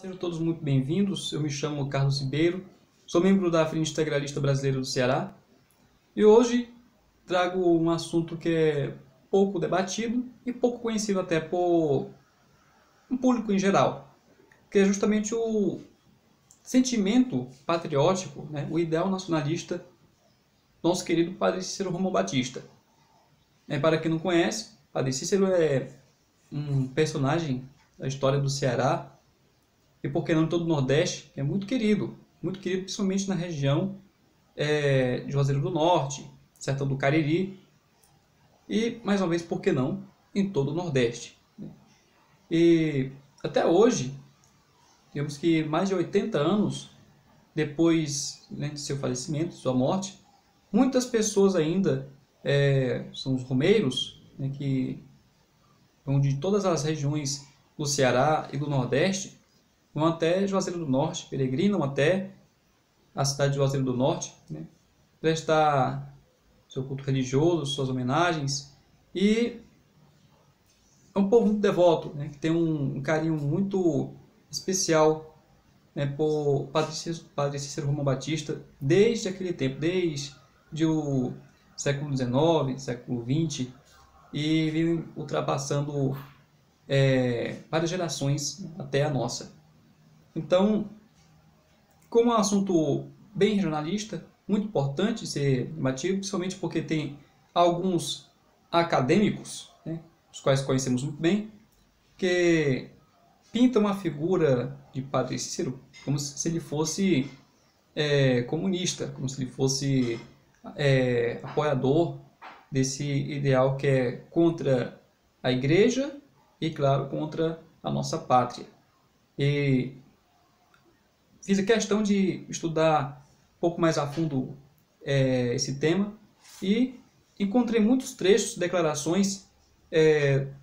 Sejam todos muito bem-vindos. Eu me chamo Carlos Ribeiro, sou membro da Frente Integralista Brasileira do Ceará e hoje trago um assunto que é pouco debatido e pouco conhecido até por um público em geral, que é justamente o sentimento patriótico, né, o ideal nacionalista do nosso querido Padre Cícero Romão Batista. Para quem não conhece, Padre Cícero é um personagem da história do Ceará e, por que não, todo o Nordeste, que é muito querido principalmente na região de Juazeiro do Norte, Sertão do Cariri e, mais uma vez, por que não, em todo o Nordeste. E até hoje, temos que mais de 80 anos depois, né, de seu falecimento, de sua morte, muitas pessoas ainda são os romeiros, né, que vão de todas as regiões do Ceará e do Nordeste, vão até Juazeiro do Norte, peregrinam até a cidade de Juazeiro do Norte, né, prestar seu culto religioso, suas homenagens, e é um povo muito devoto, né, que tem um carinho muito especial, né, por Padre Cícero Romão Batista, desde aquele tempo, desde o século XIX, século XX, e vem ultrapassando várias gerações até a nossa. Então, como é um assunto bem regionalista, muito importante ser debatido, principalmente porque tem alguns acadêmicos, né, os quais conhecemos muito bem, que pintam uma figura de Padre Cícero como se ele fosse comunista, como se ele fosse apoiador desse ideal que é contra a Igreja e, claro, contra a nossa pátria. E fiz a questão de estudar um pouco mais a fundo esse tema e encontrei muitos trechos, declarações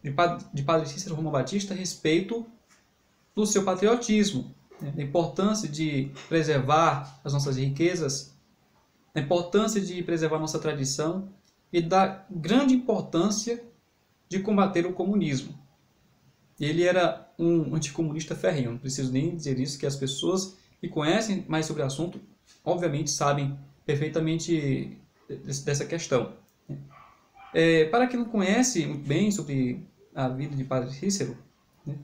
de Padre Cícero Romão Batista a respeito do seu patriotismo, né, da importância de preservar as nossas riquezas, da importância de preservar nossa tradição e da grande importância de combater o comunismo. Ele era um anticomunista ferrenho, não preciso nem dizer isso, que as pessoas que conhecem mais sobre o assunto, obviamente, sabem perfeitamente dessa questão. Para quem não conhece muito bem sobre a vida de Padre Cícero, né,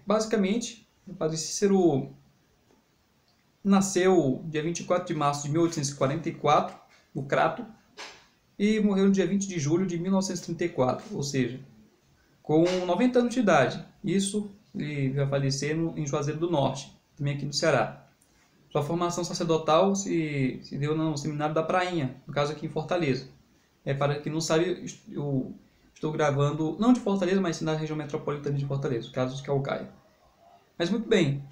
basicamente, o Padre Cícero nasceu dia 24 de março de 1844, no Crato, e morreu no dia 20 de julho de 1934, ou seja, com 90 anos de idade. Isso ele vai falecer em Juazeiro do Norte, também aqui no Ceará. Sua formação sacerdotal se deu no Seminário da Prainha, no caso aqui em Fortaleza. Para quem não sabe, eu estou gravando, não de Fortaleza, mas sim na região metropolitana de Fortaleza, no caso de Calcaia. Mas muito bem,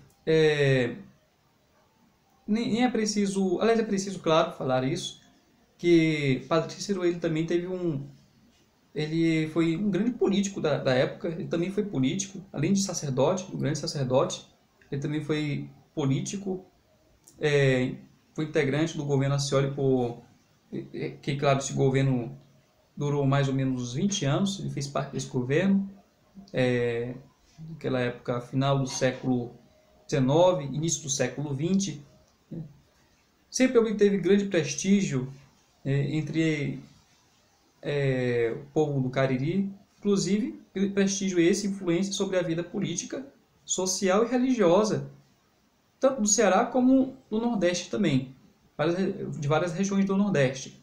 nem é preciso, aliás, é preciso, claro, falar isso, que Padre Cícero ele também teve ele foi um grande político da época, ele também foi político, além de sacerdote, um grande sacerdote, ele também foi político, foi integrante do governo Ascioli, que, claro, esse governo durou mais ou menos uns 20 anos, ele fez parte desse governo, naquela época, final do século XIX, início do século XX, né? Sempre obteve grande prestígio entre o povo do Cariri, inclusive prestígio esse, influência sobre a vida política, social e religiosa, tanto do Ceará como do Nordeste também, de várias regiões do Nordeste.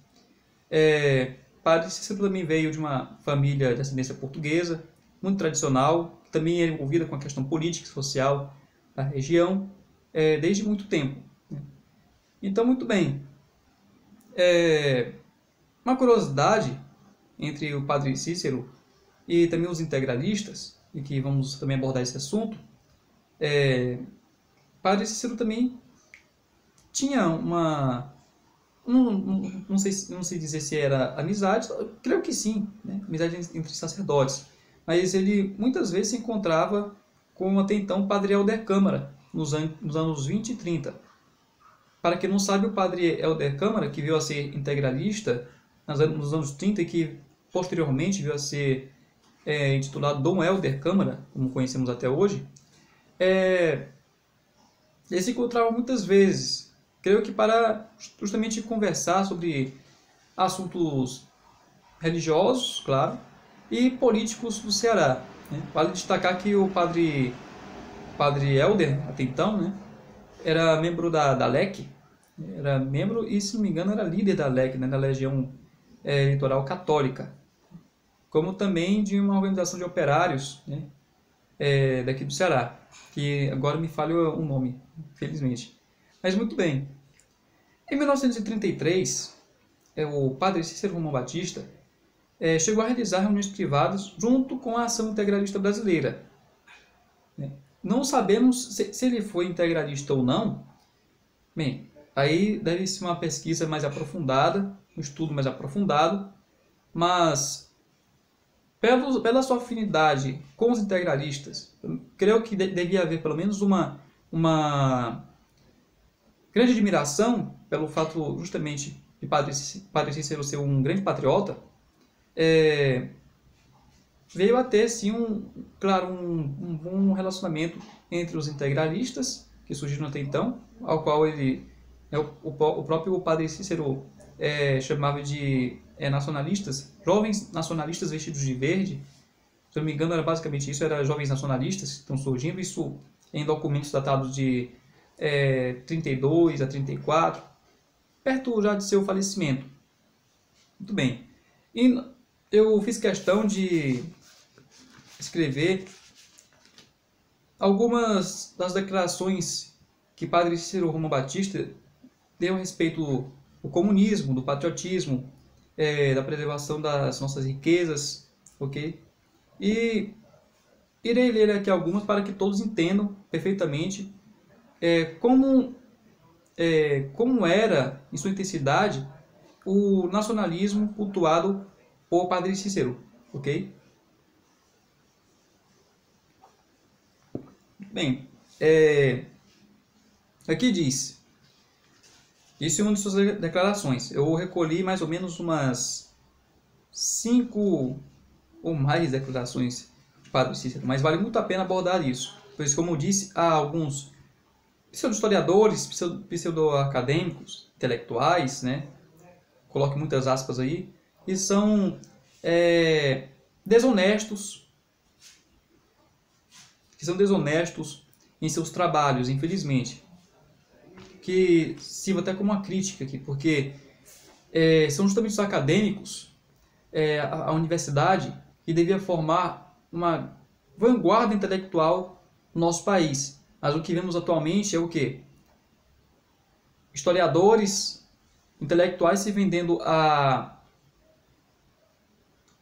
Padre Cícero também veio de uma família de ascendência portuguesa, muito tradicional, que também era envolvida com a questão política e social da região, desde muito tempo, né? Então, muito bem. Uma curiosidade entre o Padre Cícero e também os integralistas, e que vamos também abordar esse assunto, Padre Cícero também tinha uma... Não sei dizer se era amizade, creio que sim, né? Amizade entre sacerdotes. Mas ele muitas vezes se encontrava com até então o Padre Helder Câmara, nos anos 20 e 30. Para quem não sabe, o Padre Helder Câmara, que veio a ser integralista nos anos 30 e que posteriormente veio a ser intitulado Dom Helder Câmara, como conhecemos até hoje, eles se encontravam muitas vezes, creio que para justamente conversar sobre assuntos religiosos, claro, e políticos do Ceará, né? Vale destacar que o padre Helder, até então, né, era membro da LEC, era membro e, se não me engano, era líder da LEC, né, da Legião Eleitoral Católica, como também de uma organização de operários, né, daqui do Ceará, que agora me falha o nome, infelizmente. Mas muito bem. Em 1933, o padre Cícero Romão Batista chegou a realizar reuniões privadas junto com a Ação Integralista Brasileira. Né? Não sabemos se ele foi integralista ou não. Bem, aí deve ser uma pesquisa mais aprofundada, um estudo mais aprofundado, mas pela sua afinidade com os integralistas, creio que devia haver pelo menos uma grande admiração pelo fato justamente de Padre Cícero ser um grande patriota. Veio a ter, sim, um bom relacionamento entre os integralistas, que surgiram até então, ao qual o próprio Padre Cícero chamava de nacionalistas, jovens nacionalistas vestidos de verde. Se eu não me engano, era basicamente isso, era jovens nacionalistas que estão surgindo, isso em documentos datados de 32 a 34, perto já de seu falecimento. Muito bem. E eu fiz questão de escrever algumas das declarações que Padre Cícero Romão Batista deu a respeito do comunismo, do patriotismo, da preservação das nossas riquezas, ok? E irei ler aqui algumas para que todos entendam perfeitamente como era, em sua intensidade, o nacionalismo cultuado por Padre Cícero, ok? Bem, aqui diz, isso é uma de suas declarações. Eu recolhi mais ou menos umas 5 ou mais declarações de Padre Cícero, mas vale muito a pena abordar isso, pois, como eu disse, há alguns pseudo-historiadores, pseudo-acadêmicos, intelectuais, né? Coloque muitas aspas aí, e são desonestos, em seus trabalhos, infelizmente. Que sirva até como uma crítica aqui, porque são justamente os acadêmicos, a universidade, que devia formar uma vanguarda intelectual no nosso país. Mas o que vemos atualmente é o quê? Historiadores, intelectuais se vendendo a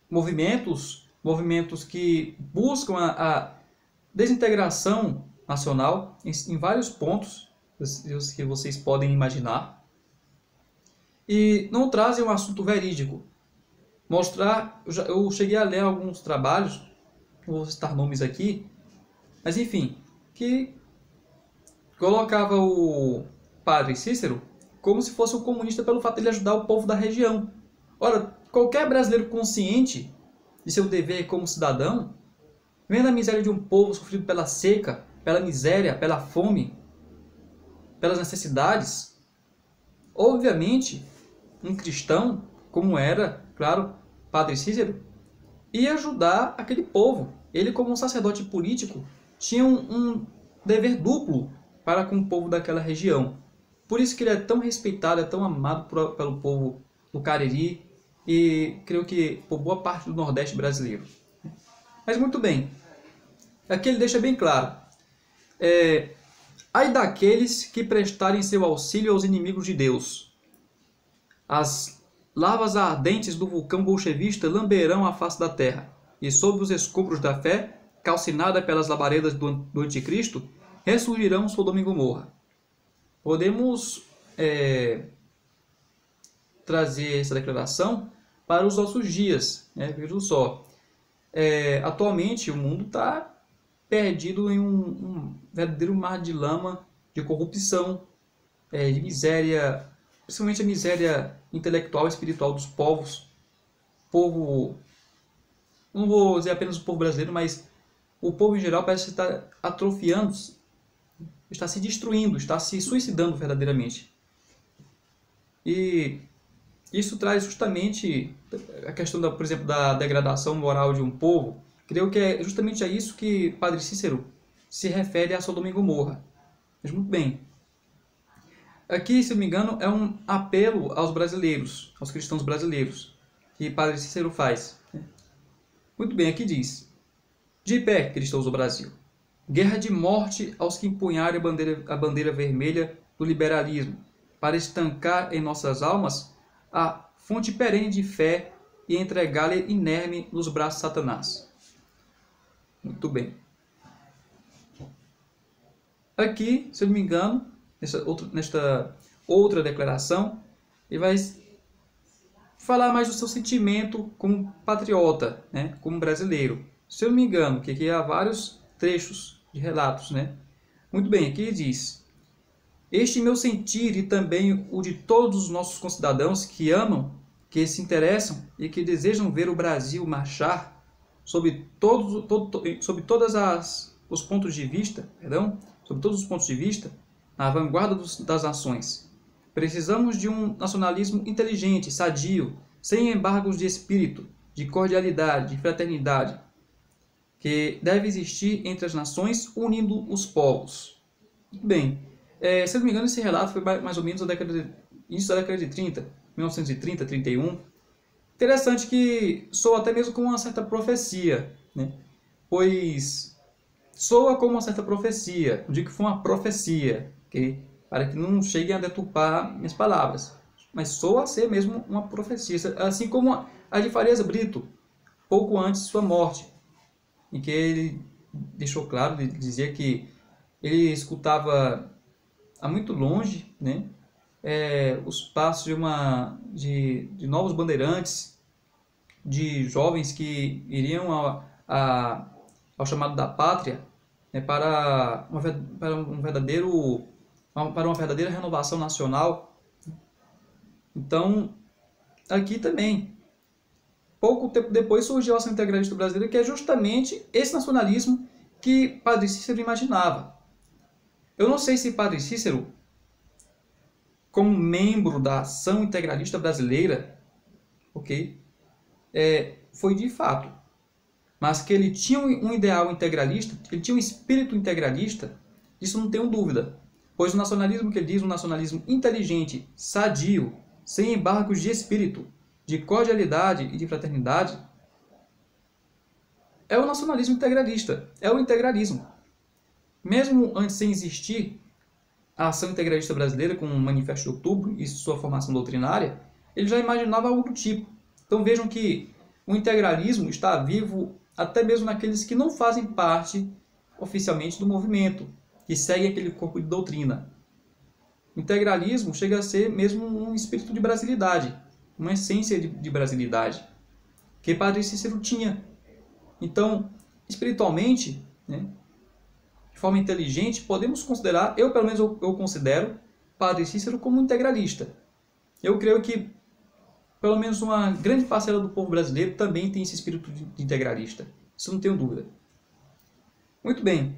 movimentos que buscam a desintegração nacional em vários pontos que vocês podem imaginar, e não trazem um assunto verídico. Eu cheguei a ler alguns trabalhos, não vou citar nomes aqui, mas enfim, que colocava o Padre Cícero como se fosse um comunista pelo fato de ele ajudar o povo da região. Ora, qualquer brasileiro consciente de seu dever como cidadão, vendo a miséria de um povo sofrido pela seca, pela miséria, pela fome, pelas necessidades, obviamente, um cristão, como era, claro, Padre Cícero, ia ajudar aquele povo. Ele, como um sacerdote político, tinha um dever duplo para com o povo daquela região. Por isso que ele é tão respeitado, é tão amado pelo povo do Cariri e creio que por boa parte do Nordeste brasileiro. Mas muito bem, aqui ele deixa bem claro: ai daqueles que prestarem seu auxílio aos inimigos de Deus. As lavas ardentes do vulcão bolchevista lamberão a face da terra, e sob os escombros da fé, calcinada pelas labaredas do anticristo, ressurgirão Sodoma e Gomorra. Podemos trazer essa declaração para os nossos dias. Vejam só, atualmente o mundo está perdido em um verdadeiro mar de lama, de corrupção, de miséria, principalmente a miséria intelectual e espiritual dos povos. Não vou dizer apenas o povo brasileiro, mas o povo em geral parece estar atrofiando, está se destruindo, está se suicidando verdadeiramente. E isso traz justamente a questão, por exemplo, da degradação moral de um povo. Creio que é justamente a isso que Padre Cícero se refere a Sodoma e Gomorra. Mas muito bem. Aqui, se não me engano, é um apelo aos brasileiros, aos cristãos brasileiros, que Padre Cícero faz. Muito bem, aqui diz: de pé, cristãos do Brasil, guerra de morte aos que empunharem a bandeira vermelha do liberalismo, para estancar em nossas almas a fonte perene de fé e entregá-la inerme nos braços de Satanás. Muito bem. Aqui, se eu não me engano, nesta outra declaração, ele vai falar mais do seu sentimento como patriota, né, como brasileiro. Se eu não me engano, que aqui há vários trechos de relatos, né? Muito bem, aqui ele diz: este meu sentir e também o de todos os nossos concidadãos que amam, que se interessam e que desejam ver o Brasil marchar sob todos os pontos de vista, sobre todos os pontos de vista, na vanguarda das nações. Precisamos de um nacionalismo inteligente, sadio, sem embargos de espírito, de cordialidade, de fraternidade, que deve existir entre as nações, unindo os povos. Muito bem. Se eu não me engano, esse relato foi mais ou menos na início da década de 30, 1930, 31. Interessante que soa até mesmo como uma certa profecia, né? Pois soa como uma certa profecia. Não digo que foi uma profecia, okay? Para que não cheguem a deturpar minhas palavras. Mas soa a ser mesmo uma profecia. Assim como a de Farias Brito, pouco antes de sua morte, em que ele deixou claro, ele dizia que ele escutava a muito longe, né, os passos de novos bandeirantes, de jovens que iriam ao chamado da pátria, né, para uma verdadeira renovação nacional. Então, aqui também, pouco tempo depois surgiu a Ação Integralista Brasileira, que é justamente esse nacionalismo que Padre Cícero imaginava. Eu não sei se Padre Cícero, como membro da Ação Integralista Brasileira, foi de fato, mas que ele tinha um ideal integralista, ele tinha um espírito integralista, isso não tenho dúvida, pois o nacionalismo que ele diz, um nacionalismo inteligente, sadio, sem embargos de espírito, de cordialidade e de fraternidade, é o nacionalismo integralista, é o integralismo. Mesmo antes sem existir a Ação Integralista Brasileira com o Manifesto de Outubro e sua formação doutrinária, ele já imaginava algo do tipo. Então vejam que o integralismo está vivo até mesmo naqueles que não fazem parte oficialmente do movimento, que seguem aquele corpo de doutrina. O integralismo chega a ser mesmo um espírito de brasilidade, uma essência de brasilidade, que Padre Cícero tinha. Então, espiritualmente, né, de forma inteligente, podemos considerar, eu pelo menos eu considero, Padre Cícero como integralista. Eu creio que pelo menos uma grande parcela do povo brasileiro também tem esse espírito de integralista. Isso não tenho dúvida. Muito bem.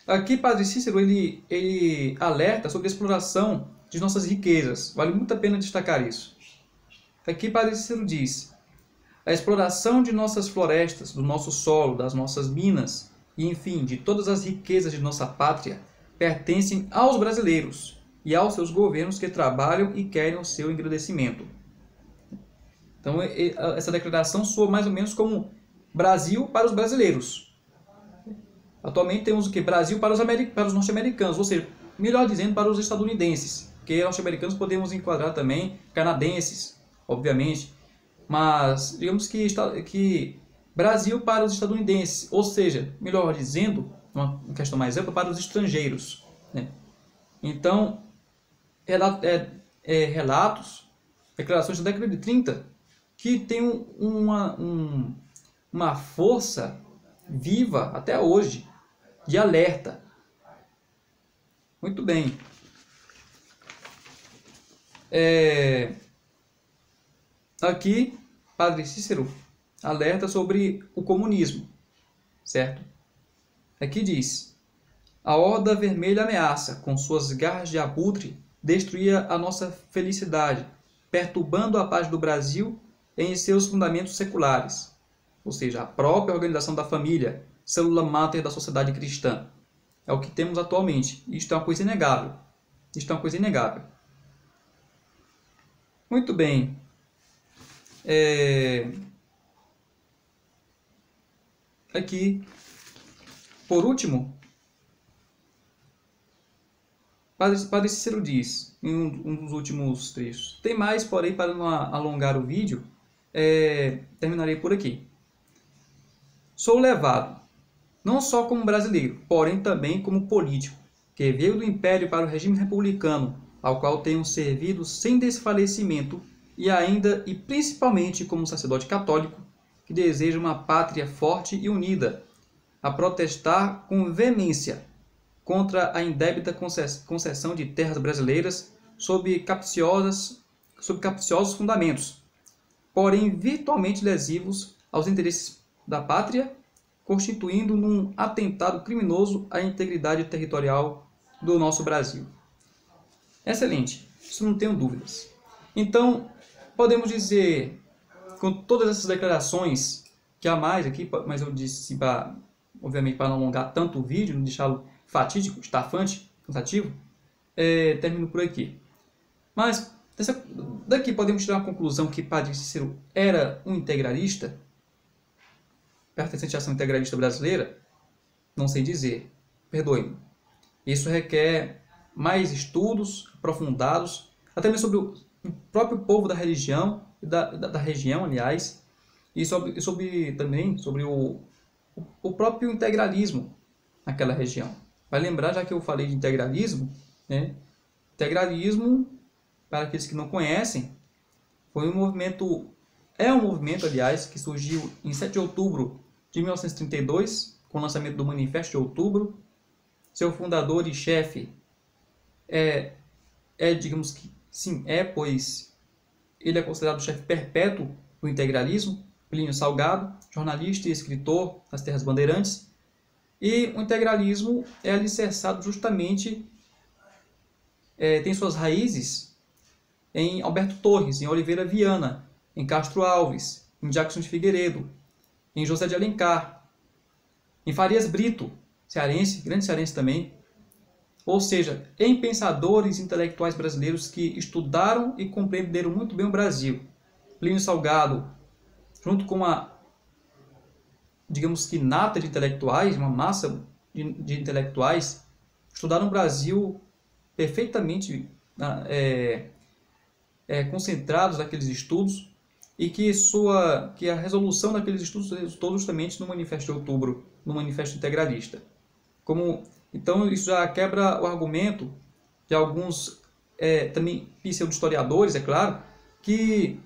Aqui Padre Cícero ele alerta sobre a exploração de nossas riquezas. Vale muito a pena destacar isso. Aqui Padre Cícero diz: a exploração de nossas florestas, do nosso solo, das nossas minas, e, enfim, de todas as riquezas de nossa pátria, pertencem aos brasileiros e aos seus governos que trabalham e querem o seu engrandecimento. Então, essa declaração soa mais ou menos como Brasil para os brasileiros. Atualmente temos o que? Brasil para os norte-americanos, ou seja, melhor dizendo, para os estadunidenses, porque norte-americanos podemos enquadrar também canadenses, obviamente, mas digamos que Brasil para os estadunidenses, ou seja, melhor dizendo, uma questão mais ampla, para os estrangeiros, né? Então, relatos, declarações da década de 30, que tem uma força viva até hoje, de alerta. Muito bem. Aqui, Padre Cícero alerta sobre o comunismo. certo? Aqui diz: a Horda Vermelha ameaça, com suas garras de abutre, destruir a nossa felicidade, perturbando a paz do Brasil em seus fundamentos seculares, ou seja, a própria organização da família, célula máter da sociedade cristã. É o que temos atualmente. Isto é uma coisa inegável. Isto é uma coisa inegável. Muito bem. Aqui, por último, Padre Cícero diz, em um dos últimos trechos: tem mais, porém, para não alongar o vídeo, terminarei por aqui. Sou levado, não só como brasileiro, porém também como político, que veio do Império para o regime republicano, ao qual tenho servido sem desfalecimento, e ainda e principalmente como sacerdote católico, que deseja uma pátria forte e unida, a protestar com veemência contra a indébita concessão de terras brasileiras sob capciosos fundamentos, porém virtualmente lesivos aos interesses da pátria, constituindo num atentado criminoso à integridade territorial do nosso Brasil. Excelente, isso não tenho dúvidas. Então, podemos dizer, com todas essas declarações, que há mais aqui, mas eu disse, obviamente, para não alongar tanto o vídeo, não deixá-lo fatídico, estafante, cansativo, termino por aqui. Mas, daqui podemos tirar uma conclusão que Padre Cícero era um integralista, pertencente à ação integralista brasileira? Não sei dizer, perdoe-me. Isso requer mais estudos aprofundados, até mesmo sobre o próprio povo da religião, da região, aliás, e também sobre o próprio integralismo naquela região. Vai lembrar, já que eu falei de integralismo, né? Integralismo, para aqueles que não conhecem, é um movimento, aliás, que surgiu em 7 de outubro de 1932, com o lançamento do Manifesto de Outubro. Seu fundador e chefe digamos que sim, pois ele é considerado o chefe perpétuo do integralismo, Plínio Salgado, jornalista e escritor das Terras Bandeirantes. E o integralismo é alicerçado justamente, tem suas raízes em Alberto Torres, em Oliveira Viana, em Castro Alves, em Jackson de Figueiredo, em José de Alencar, em Farias Brito, cearense, grande cearense também. Ou seja, em pensadores intelectuais brasileiros que estudaram e compreenderam muito bem o Brasil. Plínio Salgado, junto com digamos que nata de intelectuais, uma massa de intelectuais, estudaram o Brasil perfeitamente concentrados naqueles estudos, e que a resolução daqueles estudos resultou justamente no Manifesto de Outubro, no Manifesto Integralista. Então isso já quebra o argumento de alguns também pseudo-historiadores, é claro, que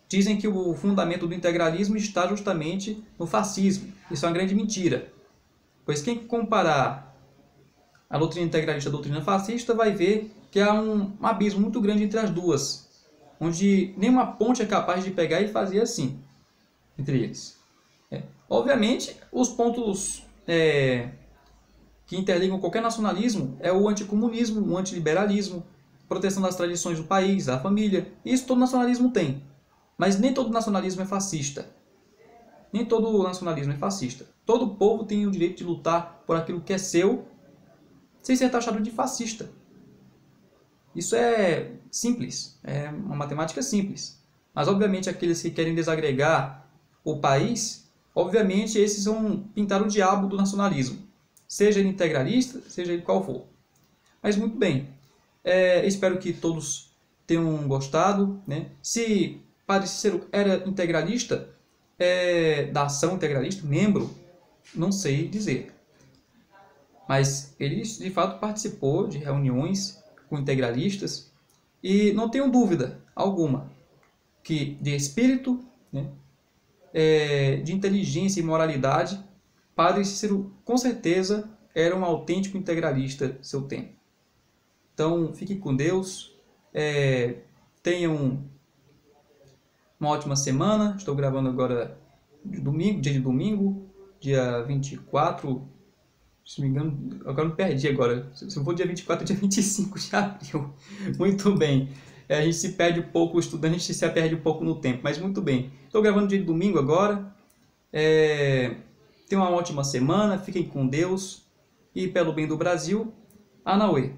dizem que o fundamento do integralismo está justamente no fascismo. Isso é uma grande mentira, pois quem comparar a doutrina integralista à doutrina fascista vai ver que há um abismo muito grande entre as duas, onde nenhuma ponte é capaz de pegar e fazer assim entre eles. Obviamente, os pontos que interligam qualquer nacionalismo é o anticomunismo, o antiliberalismo, proteção das tradições do país, da família. Isso todo nacionalismo tem. Mas nem todo nacionalismo é fascista. Nem todo nacionalismo é fascista. Todo povo tem o direito de lutar por aquilo que é seu, sem ser taxado de fascista. Isso é simples, é uma matemática simples. Mas, obviamente, aqueles que querem desagregar o país, obviamente, esses vão pintar o diabo do nacionalismo. Seja ele integralista, seja ele qual for. Mas, muito bem. Espero que todos tenham gostado, né? Se Padre Cícero era integralista, da ação integralista, membro, não sei dizer. Mas ele, de fato, participou de reuniões com integralistas, e não tenho dúvida alguma que de espírito, né, de inteligência e moralidade, Padre Cícero com certeza era um autêntico integralista do seu tempo. Então, fique com Deus, tenham uma ótima semana. Estou gravando agora dia de domingo, dia 24, se não me engano, agora me perdi agora. Se não for dia 24, dia 25 de abril. Muito bem. A gente se perde um pouco, o estudante se perde um pouco no tempo, mas muito bem. Estou gravando dia de domingo agora. Tenham uma ótima semana, fiquem com Deus e pelo bem do Brasil, Anauê.